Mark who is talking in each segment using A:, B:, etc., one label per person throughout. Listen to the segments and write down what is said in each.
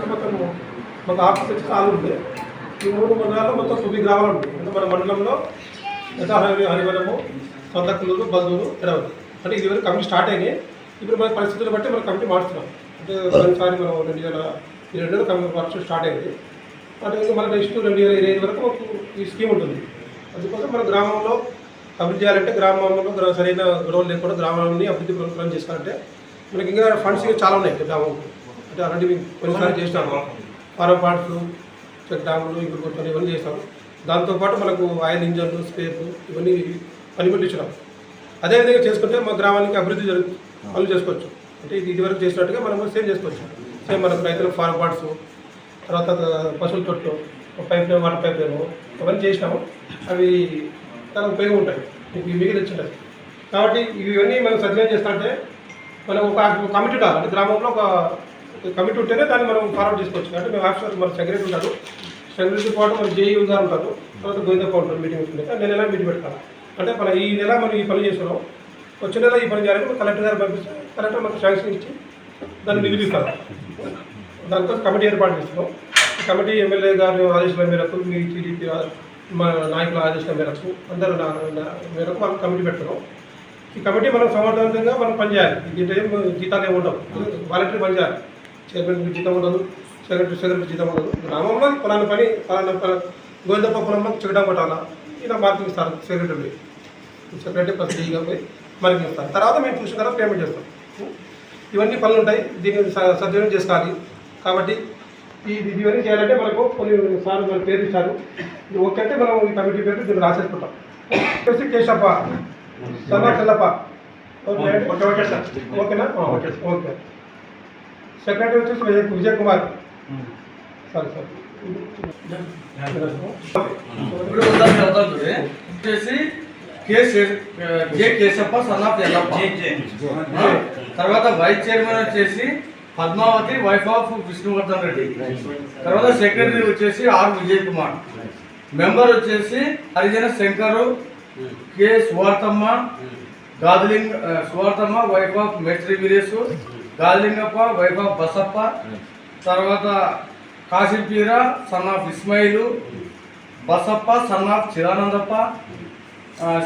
A: అంటే మొత్తం మాకు ఆఫీస్ వచ్చి కాలు ఉంది. ఈ 3 మండలాల్లో మొత్తం 9 గ్రామాలు ఉంటాయి. అంటే మన మండలంలో హరివరము, సొంతకులూరు, బల్లూరు, ఎడవరు. అంటే ఇది వరకు కమిటీ స్టార్ట్ అయినాయి. ఇప్పుడు మన పరిస్థితులు బట్టి మనం కమిటీ మారుస్తున్నాం. అంటే ఒకసారి మనం 2022 కమిటీ వర్క్ స్టార్ట్ అయింది. అంటే ఇంకా మన నెక్స్ట్ 2025 వరకు మాకు ఈ స్కీమ్ ఉంటుంది. అందుకోసం మన గ్రామంలో అభివృద్ధి చేయాలంటే గ్రామంలో సరైన గొడవలు లేకుండా గ్రామాలని అభివృద్ధి ప్రోగ్రామ్ చేసుకోవాలంటే మనకి ఇంకా ఫండ్స్ చాలా ఉన్నాయి గ్రామం. అంటే అలాంటివి కొన్నిసార్లు చేసినాము. ఫారం పార్ట్స్, చెక్ డ్యాములు, ఇప్పుడు కొంచెం ఇవన్నీ చేస్తాము. దాంతోపాటు మనకు ఆయిల్ ఇంజన్లు, స్పేర్లు ఇవన్నీ పనిముట్లు ఇచ్చినాం. అదేవిధంగా చేసుకుంటే మా గ్రామానికి అభివృద్ధి పనులు చేసుకోవచ్చు. అంటే ఇదివరకు చేసినట్టుగా మనం సేమ్ చేసుకోవచ్చు. సేమ్ మనకు రైతులకు ఫారం పార్ట్స్, తర్వాత పశువుల తొట్టు, pipe line, water pipe line అవన్నీ చేసినాము. అవి చాలా ఉపయోగం ఉంటాయి, మీకు తెచ్చుంటాయి. కాబట్టి ఇవన్నీ మనం సద్వినియోగం చేస్తామంటే మనం ఒక కమిటీ ఉండాలి. అంటే గ్రామంలో ఒక కమిటీ ఉంటేనే దాన్ని మనం ఫార్వర్డ్ చేసుకోవచ్చు. అంటే మేము ఆఫీసర్ మన సెక్రటరీ ఉంటారు, సెక్రటరీతో పాటు మన జేఈ గారు ఉంటారు, తర్వాత గోవిందప్ప ఉంటారు. మీటింగ్ ఉంటుంది, నెల మీటింగ్ పెడతారు. అంటే మన ఈ నెల మనం ఈ పని చేస్తున్నాం, వచ్చే నెల ఈ పని చేయాలంటే కలెక్టర్ గారు పంపిస్తే కలెక్టర్ మనకు శాంక్షన్ ఇచ్చి దాన్ని నిరూపిస్తారు. దానికోసం కమిటీ ఏర్పాటు చేస్తున్నాం. ఈ కమిటీ ఎమ్మెల్యే గారి ఆదేశాల మేరకు, మీ టీడీపీ మా నాయకుల ఆదేశాల మేరకు, అందరూ మేరకు మనం కమిటీ పెడుతున్నాం. ఈ కమిటీ మనం సమర్థవంతంగా మనం పనిచేయాలి. దీంట్లో ఏం జీతాలు ఏమి ఉండవు, వాలంటరీ పనిచేయాలి. చైర్మన్కి జీతం ఉండదు, సెక్రటరీ జీతం ఉండదు. గ్రామంలో పలానా పని గోవిందప్ప పొలంలో చెక్కడం కొట్టాలా, ఇలా మార్కింగ్ ఇస్తారు సెక్రటరీ ప్లస్ డీగా పోయి మార్కింగ్ ఇస్తారు. తర్వాత మేము చూసిన తర్వాత పేమెంట్ చేస్తాం. ఇవన్నీ పనులు ఉంటాయి, దీన్ని సద్వినియోగం చేసుకోవాలి. కాబట్టి ఇవన్నీ చేయాలంటే మనకు కొన్ని సార్లు మన పేరు ఇచ్చారు. ఓకే అంటే మనం ఈ కమిటీ పేరు దీన్ని రాసేసుకుంటాం. కేశప్ప, సన్నా చెల్లప్ప, ఓకే సార్, ఓకేనా? Okay okay. సెక్రటరీ వచ్చేసి విజయ్ కుమార్. సరే సార్.
B: వచ్చేసి J Keshappa, son of Yellappa. తర్వాత వైస్ చైర్మన్ వచ్చేసి పద్మావతి, వైఫ్ ఆఫ్ విష్ణువర్ధన్ రెడ్డి. తర్వాత సెక్రటరీ వచ్చేసి ఆర్ విజయ్ కుమార్. మెంబర్ వచ్చేసి Harijana Shankar, K Suvarthamma, Suvarthamma wife of మేస్త్రి వీరేశు, గాలింగప్ప వైఫ్ ఆఫ్ బసప్ప. తర్వాత Kashipeera son of Ismail, Basappa son of Chidanandappa,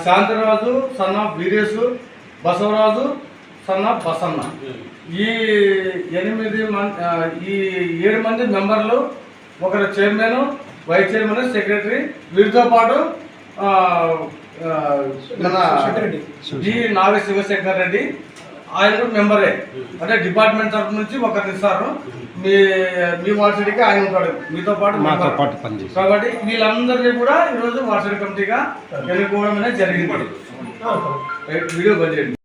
B: Shanthiraju son of Veeresh, Basavaraju son of Basanna. ఈ 7 మంది మెంబర్లు, ఒకరు చైర్మన్, వైస్ చైర్మన్, సెక్రటరీ. వీరితో పాటు మన జి నాగ శివశంకర్ రెడ్డి, ఆయన కూడా మెంబరే. అంటే డిపార్ట్మెంట్ తరఫు నుంచి ఒకరిని ఇస్తారు. మీ వార్షిడికి ఆయన ఉంటాడు, మీతో పాటు కాబట్టి వీళ్ళందరినీ కూడా ఈరోజు వార్షిక కమిటీగా ఎన్నుకోవడం అనేది జరిగింది. వీడియో బంద్ చేయండి.